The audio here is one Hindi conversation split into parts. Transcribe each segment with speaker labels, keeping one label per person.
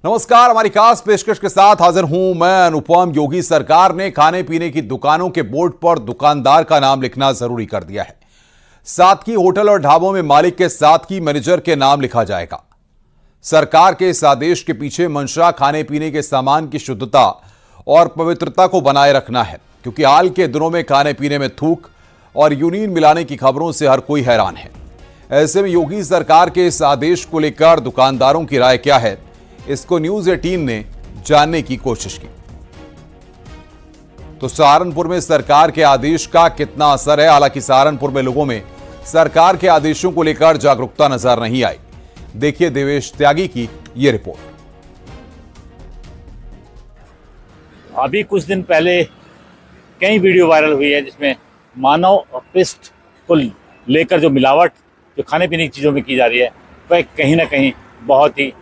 Speaker 1: नमस्कार, हमारी खास पेशकश के साथ हाजिर हूं मैं अनुपम। योगी सरकार ने खाने पीने की दुकानों के बोर्ड पर दुकानदार का नाम लिखना जरूरी कर दिया है। साथ ही होटल और ढाबों में मालिक के साथ ही मैनेजर के नाम लिखा जाएगा। सरकार के इस आदेश के पीछे मंशा खाने पीने के सामान की शुद्धता और पवित्रता को बनाए रखना है, क्योंकि हाल के दिनों में खाने पीने में थूक और यूरिन मिलाने की खबरों से हर कोई हैरान है। ऐसे में योगी सरकार के इस आदेश को लेकर दुकानदारों की राय क्या है, इसको न्यूज 18 ने जानने की कोशिश की। तो सहारनपुर में सरकार के आदेश का कितना असर है? हालांकि सहारनपुर में लोगों में सरकार के आदेशों को लेकर जागरूकता नजर नहीं आई। देखिए देवेश त्यागी की यह रिपोर्ट।
Speaker 2: अभी कुछ दिन पहले कई वीडियो वायरल हुई है जिसमें मानव अपशिष्ट को लेकर जो मिलावट जो खाने पीने की चीज़ों में की जा रही है वह कहीं ना कहीं बहुत ही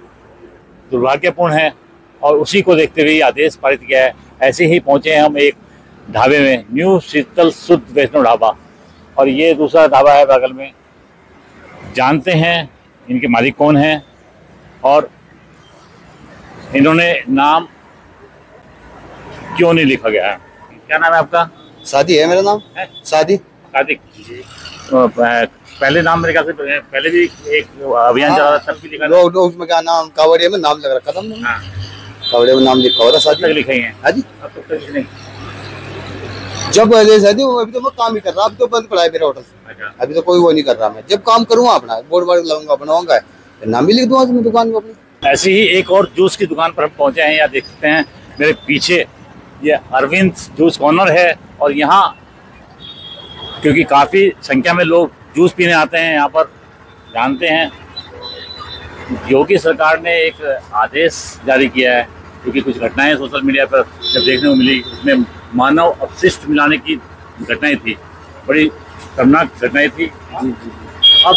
Speaker 2: दुर्भाग्यपूर्ण है, और उसी को देखते हुए आदेश पारित किया है। ऐसे ही पहुंचे हैं हम एक ढाबे में, न्यू शीतल शुद्ध वैष्णव ढाबा, और ये दूसरा ढाबा है बगल में। जानते हैं इनके मालिक कौन हैं और इन्होंने नाम क्यों नहीं लिखा गया है। क्या नाम है आपका?
Speaker 3: सादी है मेरा नाम है? सादी।
Speaker 2: पहले नाम मेरे ख्याल से पहले भी एक अभियान चला था, तब भी लिखा था।
Speaker 3: उसमें क्या नाम, कावड़िया में नाम लग रखा था हमने।
Speaker 2: हाँ।
Speaker 3: कावड़िया में नाम लिखा हुआ था, सादी
Speaker 2: लिखे हैं।
Speaker 3: हाँ जी।
Speaker 2: अब तक नहीं।
Speaker 3: जब शादी अभी तो मैं काम ही कर रहा, अभी तो बंद पड़ा है मेरा होटल। अच्छा। अभी तो कोई वो नहीं कर रहा। मैं जब काम करूँगा अपना बोर्ड वार्ड लगाऊंगा, बनाऊंगा, नाम भी लिख दूंगा मैं दुकान में अपनी।
Speaker 2: ऐसी ही एक और जूस की दुकान पर हम पहुंचे हैं। यहाँ देख सकते हैं मेरे पीछे ये अरविंद जूस कॉर्नर है, और यहाँ क्योंकि काफी संख्या में लोग जूस पीने आते हैं यहाँ पर। जानते हैं योगी सरकार ने एक आदेश जारी किया है, क्योंकि कुछ घटनाएं सोशल मीडिया पर जब देखने को मिली, उसमें मानव अपशिष्ट मिलाने की घटनाएं थी, बड़ी खतरनाक घटनाएं थी। अब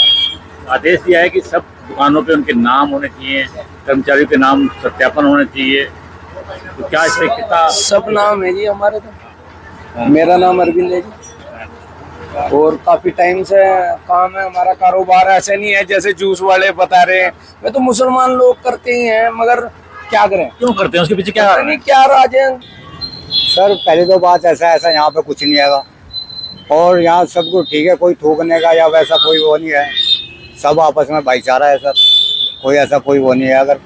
Speaker 2: आदेश दिया है कि सब दुकानों पे उनके नाम होने चाहिए, कर्मचारियों के नाम सत्यापन होने चाहिए। तो क्या इससे कितना?
Speaker 4: सब नाम है जी हमारे तो। मेरा नाम अरविंद है जी, और काफी टाइम से काम है हमारा। कारोबार ऐसे नहीं है जैसे जूस वाले बता रहे हैं, वे तो मुसलमान लोग करते ही हैं, मगर क्या करें।
Speaker 2: क्यों करते हैं? उसके पीछे क्या
Speaker 4: राज है?
Speaker 3: सर पहले तो बात ऐसा यहाँ पे कुछ नहीं आएगा, और यहाँ सब कुछ ठीक है, कोई थूकने का या वैसा कोई वो नहीं है। सब आपस में भाईचारा है सर, कोई ऐसा कोई वो नहीं है। अगर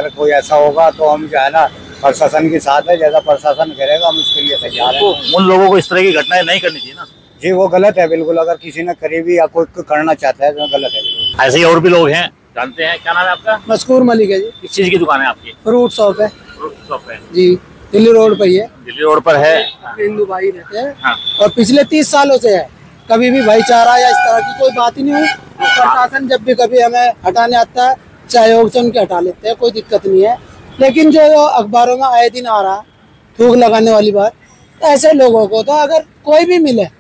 Speaker 3: कोई ऐसा होगा तो हम जो है ना प्रशासन के साथ है, जैसा प्रशासन करेगा हम उसके लिए तैयार हैं।
Speaker 2: उन लोगों को इस तरह की घटनाएं नहीं करनी चाहिए ना
Speaker 3: जी, वो गलत है बिल्कुल। अगर किसी ने करी भी या कोई करना चाहता है तो गलत है।
Speaker 2: ऐसे ही और भी लोग हैं। जानते हैं क्या नाम है आपका?
Speaker 4: मस्कूर मलिक है जी।
Speaker 2: किस चीज की दुकान है आपकी?
Speaker 4: फ्रूट शॉप है।
Speaker 2: फ्रूट शॉप है
Speaker 4: जी, दिल्ली रोड पर ही है।
Speaker 2: दिल्ली रोड पर है।
Speaker 4: हिंदू भाई रहते हैं।
Speaker 2: हाँ।
Speaker 4: और पिछले 30 सालों से है, कभी भी भाईचारा या इस तरह की कोई बात ही नहीं हुई। प्रशासन जब भी कभी हमें हटाने आता है, सहयोग से उनके हटा लेते हैं, कोई दिक्कत नहीं है। लेकिन जो अखबारों में आए दिन आ रहा थूक लगाने वाली बात, ऐसे लोगों को तो अगर कोई भी मिले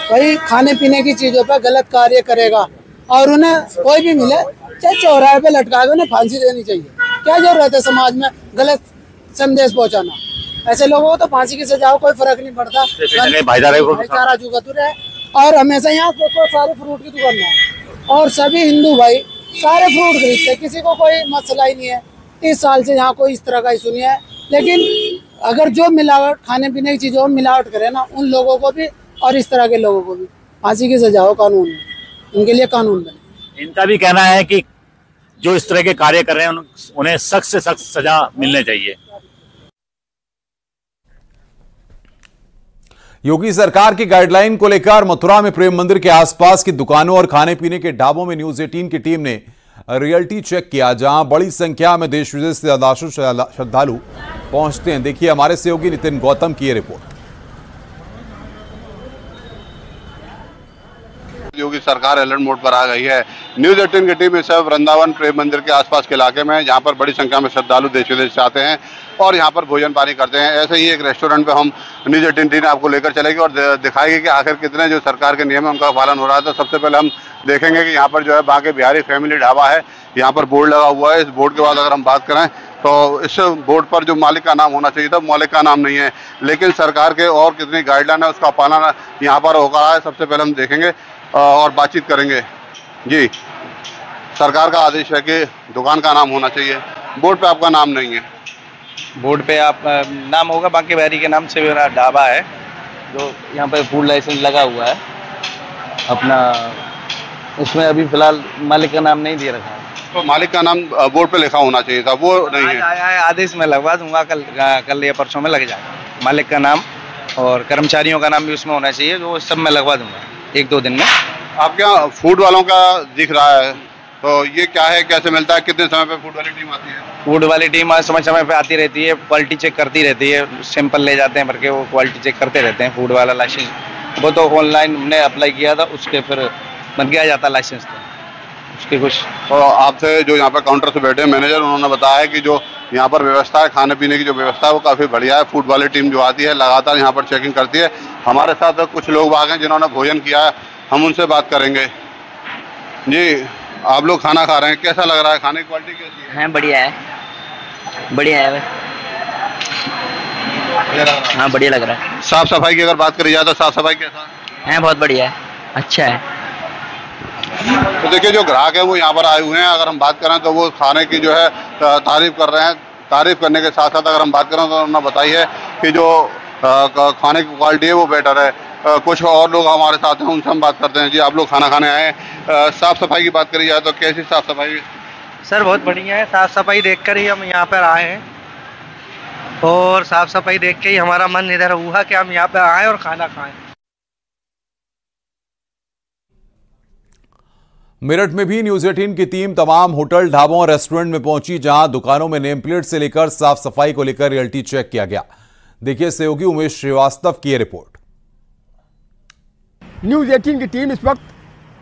Speaker 4: भाई खाने पीने की चीजों पर गलत कार्य करेगा, और उन्हें कोई भी मिले चाहे चौराहे पे लटका के उन्हें फांसी देनी चाहिए। क्या जरूरत है समाज में गलत संदेश पहुंचाना? ऐसे लोगों को तो फांसी की सजा हो, कोई फर्क नहीं पड़ता। भाईचारा जुगतुर है। और हमेशा यहाँ सारे फ्रूट की दुकान है, और सभी हिंदू भाई सारे फ्रूट खरीदते हैं, किसी को कोई मसला ही नहीं है। 30 साल से यहाँ कोई इस तरह का इशू नहीं है। लेकिन अगर जो मिलावट खाने पीने की चीजों में मिलावट करे ना, उन लोगों को भी और इस तरह के लोगों को भी फांसी की सजा हो कानून में, उनके लिए कानून बने।
Speaker 2: इनका भी कहना है कि जो इस तरह के कार्य कर रहे हैं उन्हें सख्त से सख्त सजा मिलनी चाहिए।
Speaker 1: योगी सरकार की गाइडलाइन को लेकर मथुरा में प्रेम मंदिर के आसपास की दुकानों और खाने पीने के ढाबों में न्यूज 18 की टीम ने रियलिटी चेक किया, जहां बड़ी संख्या में देश विदेश से श्रद्धालु पहुंचते हैं। देखिए हमारे सहयोगी नितिन गौतम की यह रिपोर्ट।
Speaker 5: योगी सरकार अलर्ट मोड पर आ गई है। न्यूज 18 की टीम इस वृंदावन प्रेम मंदिर के आसपास के इलाके में, जहां पर बड़ी संख्या में श्रद्धालु देश विदेश से आते हैं और यहां पर भोजन पानी करते हैं। ऐसे ही एक रेस्टोरेंट पे हम न्यूज 18 टीम आपको लेकर चलेगी और दिखाएगी कि आखिर कितने जो सरकार के नियम है उनका पालन हो रहा है। तो सबसे पहले हम देखेंगे कि यहाँ पर जो है बांके बिहारी फैमिली ढाबा है, यहाँ पर बोर्ड लगा हुआ है। इस बोर्ड के बाद अगर हम बात करें तो इस बोर्ड पर जो मालिक का नाम होना चाहिए था, मालिक का नाम नहीं है, लेकिन सरकार के और कितनी गाइडलाइन है उसका पालन यहाँ पर हो रहा है। सबसे पहले हम देखेंगे और बातचीत करेंगे। जी, सरकार का आदेश है कि दुकान का नाम होना चाहिए, बोर्ड पे आपका नाम नहीं है।
Speaker 6: बोर्ड पे आप नाम होगा बांके बिहारी के नाम से मेरा ढाबा है, जो यहाँ पे फूड लाइसेंस लगा हुआ है अपना, उसमें अभी फिलहाल मालिक का नाम नहीं दे रखा है।
Speaker 5: तो मालिक का नाम बोर्ड पे लिखा होना चाहिए था, वो नहीं है।
Speaker 6: आदेश में लगवा दूंगा, कल या परसों में लग जाएगा। मालिक का नाम और कर्मचारियों का नाम भी उसमें होना चाहिए, जो सब मैं लगवा दूंगा 1-2 दिन में।
Speaker 5: आपके यहाँ फूड वालों का दिख रहा है, तो ये क्या है, कैसे मिलता है, कितने समय पे फूड वाली टीम आती है?
Speaker 6: फूड वाली टीम समय पे आती रहती है, क्वालिटी चेक करती रहती है, सैंपल ले जाते हैं भर के, वो क्वालिटी चेक करते रहते हैं। फूड वाला लाइसेंस वो तो ऑनलाइन हमने अप्लाई किया था, उसके फिर बन गया जाता लाइसेंस, तो उसके कुछ।
Speaker 5: और आपसे जो यहाँ पर काउंटर से बैठे मैनेजर, उन्होंने बताया है कि जो यहाँ पर व्यवस्था है, खाने पीने की जो व्यवस्था है वो काफ़ी बढ़िया है। फूड वाली टीम जो आती है लगातार यहाँ पर चेकिंग करती है। हमारे साथ कुछ लोग आ गए जिन्होंने भोजन किया है, हम उनसे बात करेंगे। जी, आप लोग खाना खा रहे हैं, कैसा लग रहा है, खाने की क्वालिटी कैसी है?
Speaker 7: हाँ बढ़िया है, बढ़िया है। हाँ बढ़िया लग रहा है।
Speaker 5: साफ सफाई की अगर बात करी जाए तो साफ सफाई कैसा
Speaker 7: है? बहुत बढ़िया है, अच्छा है।
Speaker 5: तो देखिए, जो ग्राहक है वो यहाँ पर आए हुए हैं, अगर हम बात करें तो वो खाने की जो है तारीफ कर रहे हैं। तारीफ करने के साथ साथ अगर हम बात करें तो उन्होंने बताई है कि जो खाने की क्वालिटी है वो बेटर है। कुछ और लोग हमारे साथ हैं, उनसे हम बात करते हैं। जी, आप लोग खाना खाने आए हैं, साफ सफाई की बात करी जाए तो कैसी साफ सफाई?
Speaker 8: सर बहुत बढ़िया है, साफ सफाई देखकर ही हम यहाँ पर आए हैं, और साफ सफाई देख के ही हमारा मन इधर हुआ कि हम यहाँ पर आए और खाना खाएं।
Speaker 1: मेरठ में भी न्यूज 18 की टीम तमाम होटल, ढाबों और रेस्टोरेंट में पहुंची, जहां दुकानों में नेम प्लेट से लेकर साफ सफाई को लेकर रियलिटी चेक किया गया। देखिए सहयोगी उमेश श्रीवास्तव की यह रिपोर्ट।
Speaker 9: न्यूज 18 की टीम इस वक्त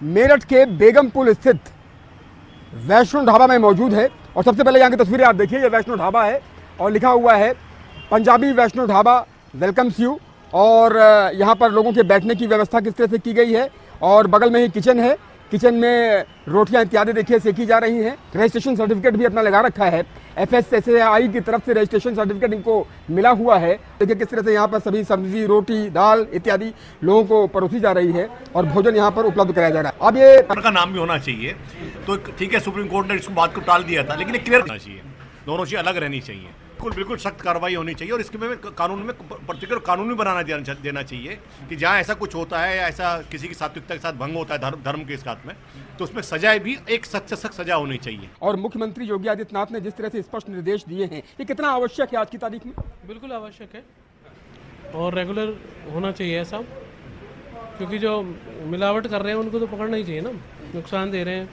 Speaker 9: मेरठ के बेगमपुर स्थित वैष्णो ढाबा में मौजूद है, और सबसे पहले यहाँ की तस्वीरें आप देखिए। यह वैष्णो ढाबा है और लिखा हुआ है पंजाबी वैष्णो ढाबा वेलकम्स यू, और यहाँ पर लोगों के बैठने की व्यवस्था किस तरह से की गई है, और बगल में ही किचन है। किचन में रोटियां इत्यादि देखिए सेकी जा रही हैं। रजिस्ट्रेशन सर्टिफिकेट भी अपना लगा रखा है, FSSAI की तरफ से रजिस्ट्रेशन सर्टिफिकेट इनको मिला हुआ है। देखिए किस तरह से यहाँ पर सभी सब्जी, रोटी, दाल इत्यादि लोगों को परोसी जा रही है और भोजन यहाँ पर उपलब्ध कराया जा रहा है। अब ये
Speaker 10: का नाम भी होना चाहिए, तो ठीक है, सुप्रीम कोर्ट ने इस बात को टाल दिया था, लेकिन क्लियर होना चाहिए, दोनों चीज़ अलग रहनी चाहिए। बिल्कुल सख्त कार्रवाई होनी चाहिए, और इसके में कानून में पर्टिकुलर कानून भी बनाना देना चाहिए कि जहाँ ऐसा कुछ होता है या ऐसा किसी की सात्विकता के साथ भंग होता है धर्म के साथ में, तो उसमें सजाएं भी एक सख्त से सख्त सजा होनी चाहिए।
Speaker 9: और मुख्यमंत्री योगी आदित्यनाथ ने जिस तरह से स्पष्ट निर्देश दिए हैं, ये कितना आवश्यक है आज की तारीख में?
Speaker 11: बिल्कुल आवश्यक है, और रेगुलर होना चाहिए ऐसा, क्योंकि जो मिलावट कर रहे हैं उनको तो पकड़ना ही चाहिए ना, नुकसान दे रहे हैं।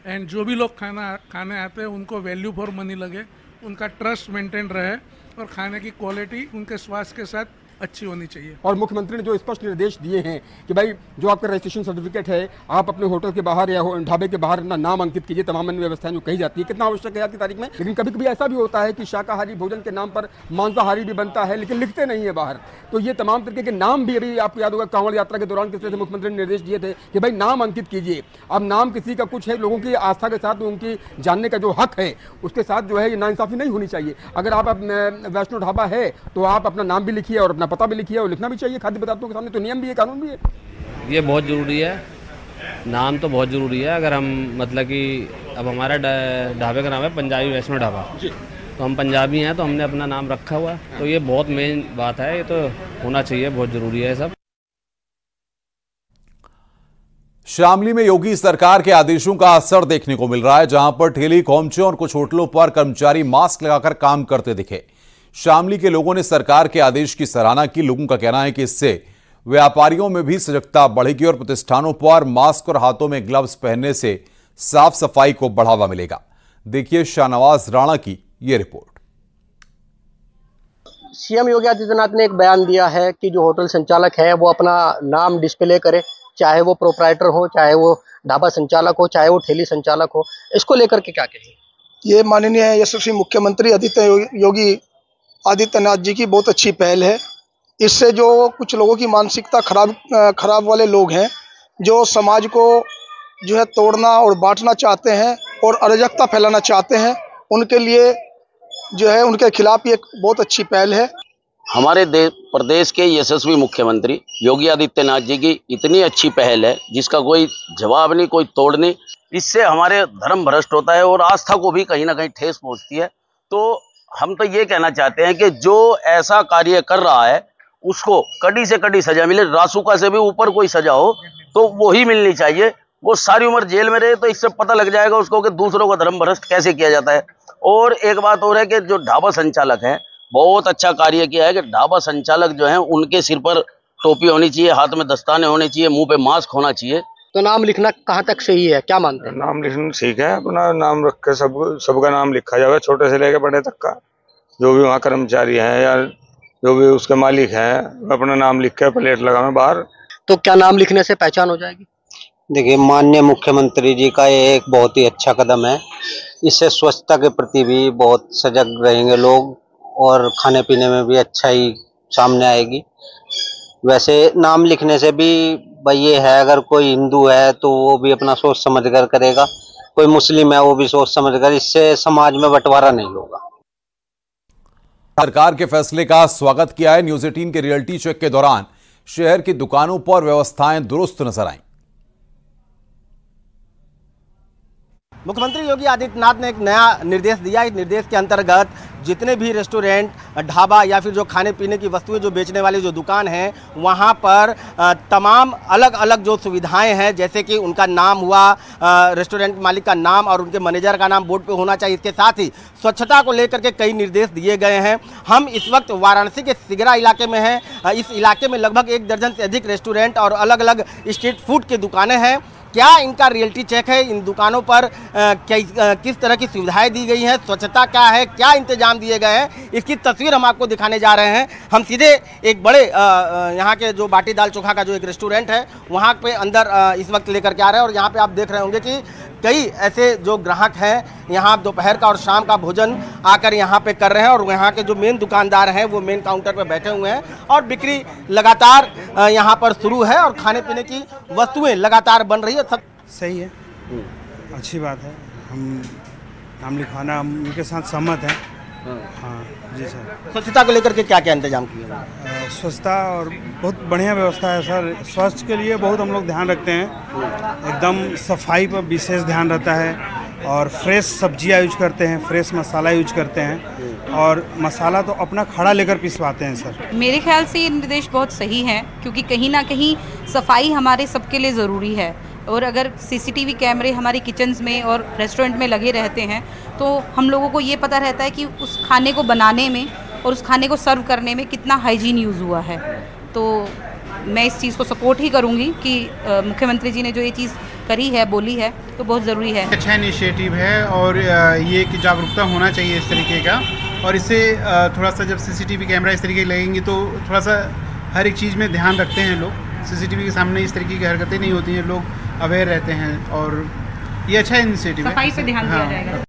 Speaker 12: एंड जो भी लोग खाने आते हैं उनको वैल्यू फॉर मनी लगे, उनका ट्रस्ट मेंटेन रहे, और खाने की क्वालिटी उनके स्वास्थ्य के साथ अच्छी होनी चाहिए।
Speaker 9: और मुख्यमंत्री ने जो स्पष्ट निर्देश दिए हैं कि भाई जो आपका रजिस्ट्रेशन सर्टिफिकेट है, आप अपने होटल के बाहर या ढाबे के बाहर अपना नाम अंकित कीजिए, तमाम अन्य व्यवस्थाएं जो कही जाती है, कितना आवश्यक है आज की तारीख में। लेकिन कभी कभी ऐसा भी होता है कि शाकाहारी भोजन के नाम पर मांसाहारी भी बनता है, लेकिन लिखते नहीं है बाहर। तो ये तमाम तरीके के नाम भी, अभी आपको याद होगा कांवड़ यात्रा के दौरान किस तरह से मुख्यमंत्री ने निर्देश दिए थे कि भाई नाम अंकित कीजिए। अब नाम किसी का कुछ है, लोगों की आस्था के साथ उनकी जानने का जो हक है उसके साथ जो है ये नाइंसाफी नहीं होनी चाहिए। अगर आप वैष्णो ढाबा है तो आप अपना नाम भी लिखिए और अपना पता भी लिखिए, और लिखना भी चाहिए खाद्य पदार्थों के सामने, तो नियम भी है, कानून भी है।
Speaker 13: ये बहुत ज़रूरी है, नाम तो बहुत ज़रूरी है। अगर हम मतलब कि अब हमारा ढाबे का नाम है पंजाबी वैष्णो ढाबा, तो हम पंजाबी हैं तो हमने अपना नाम रखा हुआ, तो ये बहुत मेन बात है, ये तो होना चाहिए, बहुत ज़रूरी है सब।
Speaker 1: शामली में योगी सरकार के आदेशों का असर देखने को मिल रहा है, जहां पर ठेली, खोमचों और कुछ होटलों पर कर्मचारी मास्क लगाकर काम करते दिखे। शामली के लोगों ने सरकार के आदेश की सराहना की। लोगों का कहना है कि इससे व्यापारियों में भी सजगता बढ़ेगी और प्रतिष्ठानों पर मास्क और हाथों में ग्लव्स पहनने से साफ सफाई को बढ़ावा मिलेगा। देखिए शाहनवाज राणा की यह रिपोर्ट।
Speaker 14: सीएम योगी आदित्यनाथ ने एक बयान दिया है कि जो होटल संचालक है वो अपना नाम डिस्प्ले करे, चाहे वो प्रोप्राइटर हो, चाहे वो ढाबा संचालक हो, चाहे वो ठेली संचालक हो। इसको लेकर के क्या कहें?
Speaker 15: ये माननीय यशस्वी मुख्यमंत्री योगी आदित्यनाथ जी की बहुत अच्छी पहल है। इससे जो कुछ लोगों की मानसिकता खराब वाले लोग हैं, जो समाज को जो है तोड़ना और बांटना चाहते हैं और अराजकता फैलाना चाहते हैं, उनके लिए जो है उनके खिलाफ ये एक बहुत अच्छी पहल है।
Speaker 16: हमारे प्रदेश के यशस्वी मुख्यमंत्री योगी आदित्यनाथ जी की इतनी अच्छी पहल है जिसका कोई जवाब नहीं, कोई तोड़ नहीं। इससे हमारे धर्म भ्रष्ट होता है और आस्था को भी कहीं ना कहीं ठेस पहुंचती है। तो हम तो ये कहना चाहते हैं कि जो ऐसा कार्य कर रहा है उसको कड़ी से कड़ी सजा मिले, रासुका से भी ऊपर कोई सजा हो तो वो ही मिलनी चाहिए। वो सारी उम्र जेल में रहे तो इससे पता लग जाएगा उसको कि दूसरों का धर्म भ्रष्ट कैसे किया जाता है। और एक बात और है कि जो ढाबा संचालक हैं, बहुत अच्छा कार्य किया है कि ढाबा संचालक जो हैं उनके सिर पर टोपी होनी चाहिए, हाथ में दस्ताने होने चाहिए, मुंह पे मास्क होना चाहिए।
Speaker 14: तो नाम लिखना कहाँ तक सही है, क्या मानते हैं?
Speaker 17: नाम लिखना ठीक है, अपना नाम रख के सबका नाम लिखा जाए, छोटे से लेकर बड़े तक का, जो भी वहाँ कर्मचारी हैं या जो भी उसके मालिक हैं, अपना नाम लिख के प्लेट लगावे बाहर।
Speaker 14: तो क्या नाम लिखने से पहचान हो जाएगी?
Speaker 18: देखिए, माननीय मुख्यमंत्री जी का ये एक बहुत ही अच्छा कदम है। इससे स्वच्छता के प्रति भी बहुत सजग रहेंगे लोग और खाने पीने में भी अच्छा ही सामने आएगी। वैसे नाम लिखने से भी भाई ये है, अगर कोई हिंदू है तो वो भी अपना सोच समझ कर करेगा, कोई मुस्लिम है वो भी सोच समझ कर, इससे समाज में बंटवारा नहीं होगा।
Speaker 1: सरकार के फैसले का स्वागत किया है। न्यूज़ 18 के रियलिटी चेक के दौरान शहर की दुकानों पर व्यवस्थाएं दुरुस्त नजर आईं।
Speaker 19: मुख्यमंत्री योगी आदित्यनाथ ने एक नया निर्देश दिया। इस निर्देश के अंतर्गत जितने भी रेस्टोरेंट, ढाबा या फिर जो खाने पीने की वस्तुएं जो बेचने वाली जो दुकान हैं, वहां पर तमाम अलग अलग जो सुविधाएं हैं, जैसे कि उनका नाम हुआ, रेस्टोरेंट मालिक का नाम और उनके मैनेजर का नाम बोर्ड पे होना चाहिए। इसके साथ ही स्वच्छता को लेकर के कई निर्देश दिए गए हैं। हम इस वक्त वाराणसी के सिगरा इलाके में हैं। इस इलाके में लगभग 1 दर्जन से अधिक रेस्टोरेंट और अलग अलग स्ट्रीट फूड की दुकानें हैं। क्या इनका रियलिटी चेक है, इन दुकानों पर किस तरह की सुविधाएं दी गई हैं, स्वच्छता क्या है, क्या इंतजाम दिए गए हैं, इसकी तस्वीर हम आपको दिखाने जा रहे हैं। हम सीधे एक बड़े यहाँ के जो बाटी दाल चोखा का जो एक रेस्टोरेंट है वहाँ पे अंदर इस वक्त लेकर के आ रहे हैं। और यहाँ पे आप देख रहे होंगे कि कई ऐसे जो ग्राहक हैं यहाँ दोपहर का और शाम का भोजन आकर यहाँ पे कर रहे हैं और यहाँ के जो मेन दुकानदार हैं वो मेन काउंटर पे बैठे हुए हैं और बिक्री लगातार यहाँ पर शुरू है और खाने पीने की वस्तुएं लगातार बन रही है। सब
Speaker 20: सही है, अच्छी बात है। हम नाम लिखवाना, हम उनके साथ सहमत हैं। हाँ जी सर।
Speaker 19: स्वच्छता को लेकर के क्या क्या इंतजाम किए?
Speaker 20: स्वच्छता और बहुत बढ़िया व्यवस्था है सर। स्वास्थ्य के लिए बहुत हम लोग ध्यान रखते हैं, एकदम सफाई पर विशेष ध्यान रहता है और फ्रेश सब्जियां यूज करते हैं, फ्रेश मसाला यूज करते हैं और मसाला तो अपना खड़ा लेकर पिसवाते हैं सर।
Speaker 21: मेरे ख्याल से ये निर्देश बहुत सही हैं, क्योंकि कहीं ना कहीं सफाई हमारे सबके लिए ज़रूरी है। और अगर सीसीटीवी कैमरे हमारे किचन्स में और रेस्टोरेंट में लगे रहते हैं तो हम लोगों को ये पता रहता है कि उस खाने को बनाने में और उस खाने को सर्व करने में कितना हाइजीन यूज़ हुआ है। तो मैं इस चीज़ को सपोर्ट ही करूँगी कि मुख्यमंत्री जी ने जो ये चीज़ करी है, बोली है, तो बहुत ज़रूरी है।
Speaker 22: अच्छा इनिशिएटिव है और ये कि जागरूकता होना चाहिए इस तरीके का। और इससे थोड़ा सा जब सीसीटीवी कैमरा इस तरीके लगेंगे तो थोड़ा सा हर एक चीज़ में ध्यान रखते हैं लोग। सीसीटीवी के सामने इस तरीके की हरकतें नहीं होती हैं, लोग अवेयर रहते हैं और ये अच्छा इनिशिएटिव है।
Speaker 21: सफाई पे ध्यान दिया जाएगा।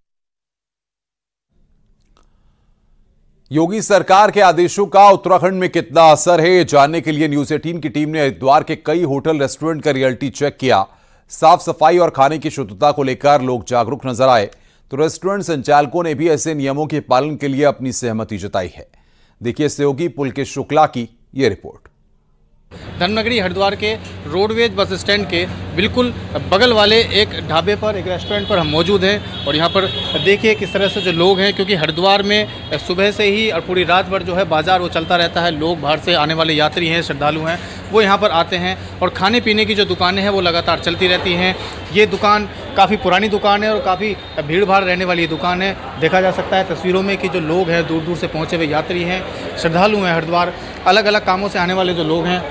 Speaker 1: योगी सरकार के आदेशों का उत्तराखंड में कितना असर है, ये जानने के लिए न्यूज़ 18 की टीम ने हरिद्वार के कई होटल रेस्टोरेंट का रियलिटी चेक किया। साफ सफाई और खाने की शुद्धता को लेकर लोग जागरूक नजर आए तो रेस्टोरेंट संचालकों ने भी ऐसे नियमों के पालन के लिए अपनी सहमति जताई है। देखिए सहयोगी पुलकेश शुक्ला की यह रिपोर्ट।
Speaker 23: धर्मनगरी हरिद्वार के रोडवेज बस स्टैंड के बिल्कुल बगल वाले एक ढाबे पर, एक रेस्टोरेंट पर हम मौजूद हैं और यहाँ पर देखिए किस तरह से जो लोग हैं, क्योंकि हरिद्वार में सुबह से ही और पूरी रात भर जो है बाज़ार वो चलता रहता है। लोग बाहर से आने वाले यात्री हैं, श्रद्धालु हैं, वो यहाँ पर आते हैं और खाने पीने की जो दुकानें हैं वो लगातार चलती रहती हैं। ये दुकान काफ़ी पुरानी दुकान है और काफ़ी भीड़ भाड़ रहने वाली दुकान है। देखा जा सकता है तस्वीरों में कि जो लोग हैं दूर दूर से पहुँचे हुए यात्री हैं, श्रद्धालु हैं हरिद्वार, अलग अलग कामों से आने वाले जो लोग हैं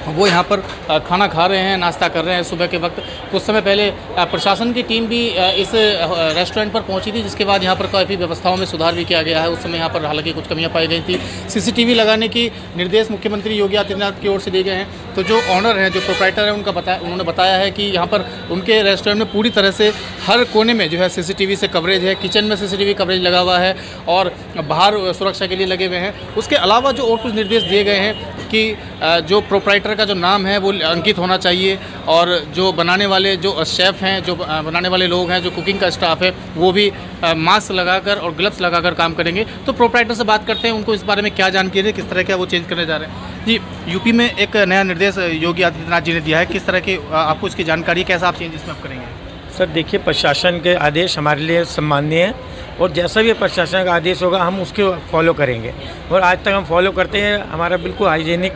Speaker 23: वो यहाँ पर खाना खा रहे हैं, नाश्ता कर रहे हैं। सुबह के वक्त कुछ समय पहले प्रशासन की टीम भी इस रेस्टोरेंट पर पहुँची थी, जिसके बाद यहाँ पर काफ़ी व्यवस्थाओं में सुधार भी किया गया है। उस समय यहाँ पर हालांकि कुछ कमियाँ पाई गई थी। सीसीटीवी लगाने की निर्देश मुख्यमंत्री योगी आदित्यनाथ की ओर से दिए गए हैं। तो जो ऑनर हैं, जो प्रोप्राइटर हैं, उन्होंने बताया है कि यहाँ पर उनके रेस्टोरेंट में पूरी तरह से हर कोने में जो है सीसीटीवी से कवरेज है। किचन में सीसीटीवी कवरेज लगा हुआ है और बाहर सुरक्षा के लिए लगे हुए हैं। उसके अलावा जो और कुछ निर्देश दिए गए हैं कि जो प्रोप्राइटर का जो नाम है वो अंकित होना चाहिए और जो बनाने वाले जो शेफ़ हैं, जो बनाने वाले लोग हैं, जो कुकिंग का स्टाफ है, वो भी मास्क लगाकर और ग्लव्स लगाकर काम करेंगे। तो प्रोप्राइटर से बात करते हैं, उनको इस बारे में क्या जानकारी है, किस तरह का वो चेंज करने जा रहे हैं। जी, यूपी में एक नया निर्देश योगी आदित्यनाथ जी ने दिया है, किस तरह की आपको इसकी जानकारी, कैसा आप चेंज इसमें आप करेंगे?
Speaker 2: सर देखिए, प्रशासन के आदेश हमारे लिए सम्माननीय है और जैसा भी प्रशासन का आदेश होगा हम उसके फॉलो करेंगे और आज तक हम फॉलो करते हैं। हमारा बिल्कुल हाइजीनिक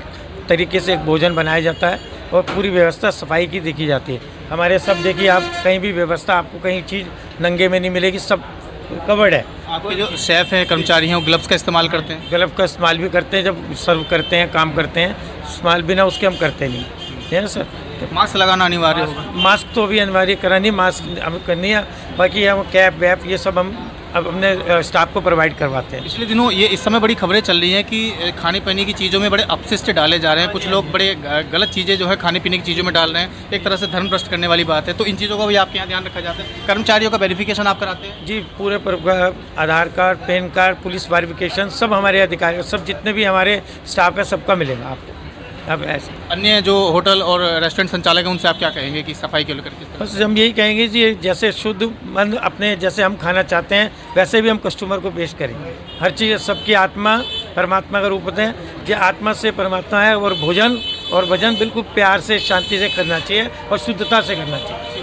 Speaker 2: तरीके से एक भोजन बनाया जाता है और पूरी व्यवस्था सफाई की देखी जाती है। हमारे सब देखिए, आप कहीं भी व्यवस्था आपको कहीं चीज़ नंगे में नहीं मिलेगी, सब कवर्ड है।
Speaker 23: आपके जो शेफ़ हैं, कर्मचारी हैं, वो ग्लव्स का इस्तेमाल करते हैं?
Speaker 2: ग्लव का इस्तेमाल भी करते हैं, जब सर्व करते हैं, काम करते हैं। इस्तेमाल बिना उसके हम करते नहीं है ना सर।
Speaker 23: मास्क लगाना अनिवार्य होगा?
Speaker 2: मास्क तो अभी अनिवार्य करा नहीं, मास्क हम करनी है, बाकी हम कैप वैप ये सब हम अब अपने स्टाफ को प्रोवाइड करवाते हैं।
Speaker 23: पिछले दिनों ये इस समय बड़ी खबरें चल रही हैं कि खाने पीने की चीज़ों में बड़े अपशिष्ट डाले जा रहे हैं, कुछ लोग बड़े गलत चीज़ें जो है खाने पीने की चीज़ों में डाल रहे हैं, एक तरह से धर्म भ्रष्ट करने वाली बात है। तो इन चीज़ों का भी आपके यहाँ ध्यान रखा जाता है? कर्मचारियों का वेरिफिकेशन आप कराते हैं?
Speaker 2: जी, पूरे Aadhaar card, PAN card, police verification सब हमारे अधिकारी, सब जितने भी हमारे स्टाफ है सबका मिलेगा आपको। अब ऐसे
Speaker 23: अन्य जो होटल और रेस्टोरेंट संचालक हैं उनसे आप क्या कहेंगे कि सफाई को लेकर के?
Speaker 2: बस हम यही कहेंगे जी, जैसे शुद्ध मन अपने जैसे हम खाना चाहते हैं वैसे भी हम कस्टमर को पेश करेंगे। हर चीज़, सबकी आत्मा परमात्मा का रूप होते हैं, जो आत्मा से परमात्मा है और भोजन और भजन बिल्कुल प्यार से, शांति से करना चाहिए और शुद्धता से करना चाहिए।